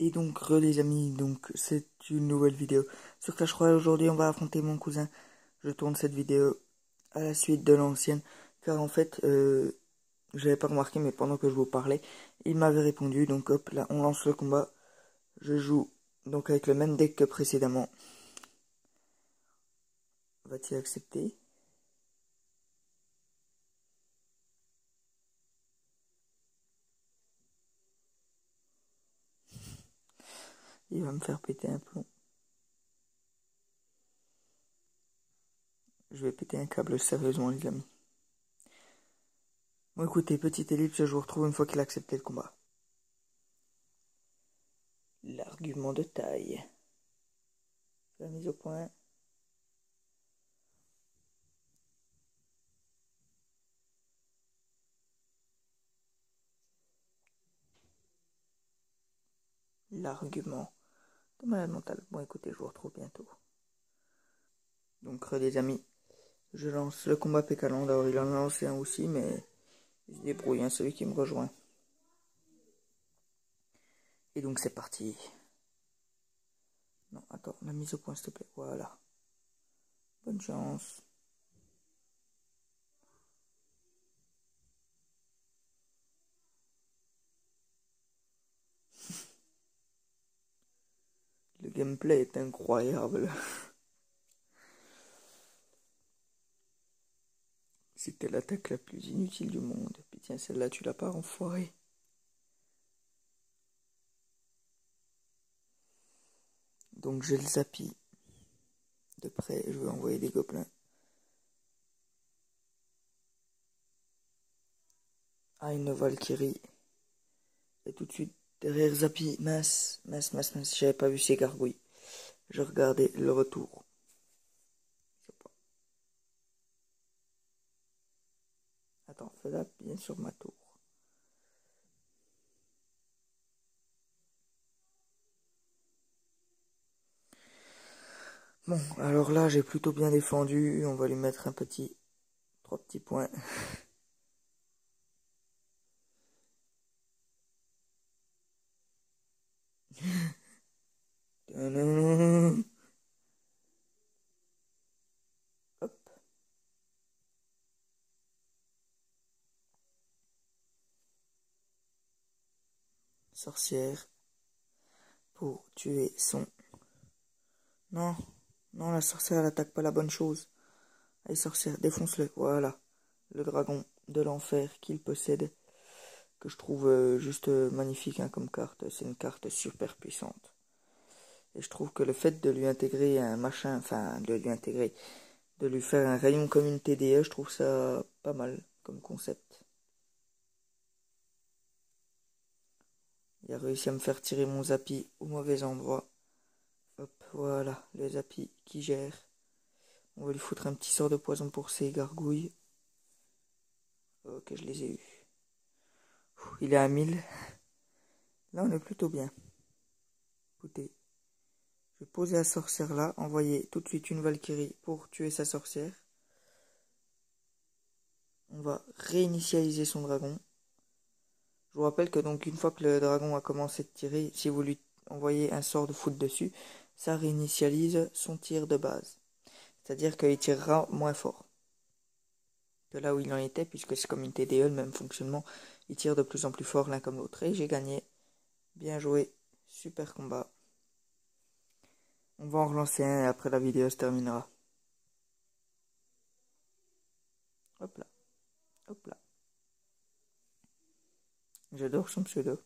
Et donc, les amis, donc c'est une nouvelle vidéo sur Clash Royale. Aujourd'hui, on va affronter mon cousin. Je tourne cette vidéo à la suite de l'ancienne, car en fait, j'avais pas remarqué, mais pendant que je vous parlais, il m'avait répondu. Donc hop, là, on lance le combat. Je joue donc avec le même deck que précédemment. Va-t-il accepter? Il va me faire péter un plomb. Je vais péter un câble sérieusement, les amis. Bon, écoutez, petite ellipse, je vous retrouve une fois qu'il a accepté le combat. L'argument de taille. La mise au point. L'argument de malade mental. Bon, écoutez, je vous retrouve bientôt. Donc, les amis, je lance le combat Pécaland. Alors, il en a lancé un aussi, mais il se débrouille, hein, celui qui me rejoint. Et donc, c'est parti. Non, attends, la mise au point, s'il te plaît. Voilà. Bonne chance. Le gameplay est incroyable. C'était l'attaque la plus inutile du monde. Puis tiens, celle-là, tu l'as pas, enfoiré. Donc, j'ai le Zappy. De près, je vais envoyer des gobelins. Ah, une Valkyrie. Et tout de suite, derrière Zappy, mince. J'avais pas vu ces gargouilles. Je regardais le retour. Attends, fais-la bien sur ma tour. Bon, alors là, j'ai plutôt bien défendu. On va lui mettre un petit... 3 petits points. Hop. Sorcière. Pour tuer son... Non, non, la sorcière, elle attaque pas la bonne chose. Allez, sorcière, défonce-le. Voilà. Le dragon de l'enfer qu'il possède. Que je trouve juste magnifique hein, comme carte. C'est une carte super puissante. Et je trouve que le fait de lui intégrer un machin, enfin, de lui faire un rayon comme une TDE, je trouve ça pas mal comme concept. Il a réussi à me faire tirer mon Zappy au mauvais endroit. Hop, voilà, le Zappy qui gère. On va lui foutre un petit sort de poison pour ses gargouilles. Ok, je les ai eus. Il est à 1000. Là, on est plutôt bien. Écoutez, je vais poser la sorcière là, envoyer tout de suite une Valkyrie pour tuer sa sorcière. On va réinitialiser son dragon. Je vous rappelle que donc une fois que le dragon a commencé de tirer, si vous lui envoyez un sort de foot dessus, ça réinitialise son tir de base. C'est-à-dire qu'il tirera moins fort que là où il en était, puisque c'est comme une TDE, le même fonctionnement. Il tire de plus en plus fort l'un comme l'autre. Et j'ai gagné. Bien joué. Super combat. On va en relancer un et après la vidéo se terminera. Hop là. Hop là. J'adore son pseudo.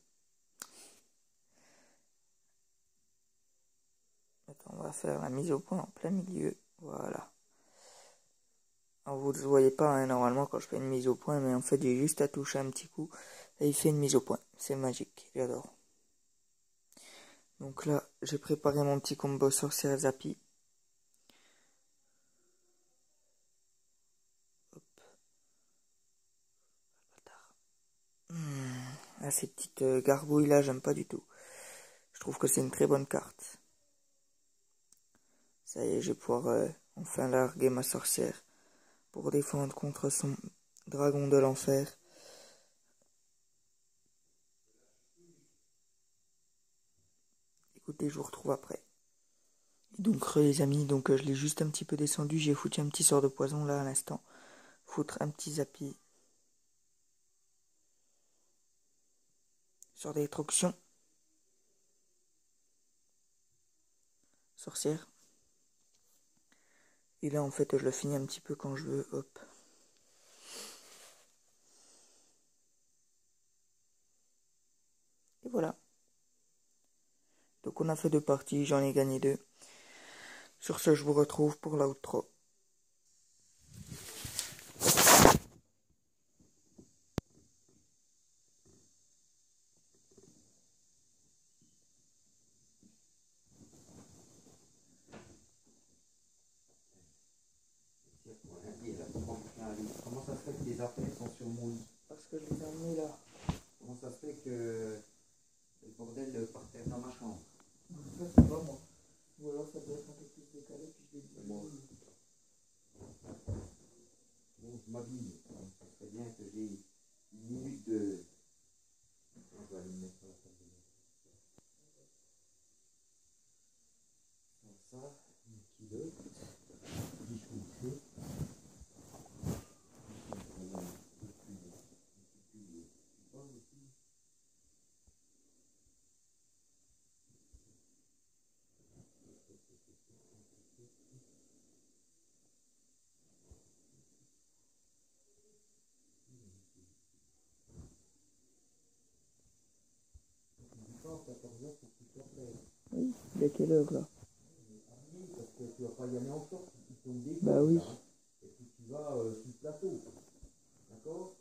Attends, on va faire la mise au point en plein milieu. Voilà. Alors vous ne le voyez pas hein, normalement quand je fais une mise au point, mais en fait j'ai juste à toucher un petit coup et il fait une mise au point. C'est magique, j'adore. Donc là, j'ai préparé mon petit combo sorcière Zappy. Hop. Ah, ces petites gargouilles là, j'aime pas du tout. Je trouve que c'est une très bonne carte. Ça y est, je vais pouvoir enfin larguer ma sorcière pour défendre contre son dragon de l'enfer. Écoutez, je vous retrouve après. Et donc les amis, donc je l'ai juste un petit peu descendu, j'ai foutu un petit sort de poison là à l'instant. Foutre un petit zappy. Sort d'électrocution. Sorcière. Et là en fait je le finis un petit peu quand je veux, hop. Et voilà. Donc on a fait 2 parties, j'en ai gagné 2. Sur ce, je vous retrouve pour l'outro. Comment ça se fait que les affaires sont sur mon lit? Parce que je les ai emmenés là. Comment ça se fait que le bordel par terre dans ma chambre? Ça c'est pas moi. Ou alors ça doit être un peu plus décalé, puis je l'ai dit. Bon, je m'habille. Ça serait bien que j'ai une minute de... Je vais aller me mettre à la table de bain. Ça, une culotte. Puis je couperai. Oui, il est quelle heure là? Parce que tu vas pas y aller encore, ils sont des Bah oui. et puis tu vas sur le plateau. D'accord?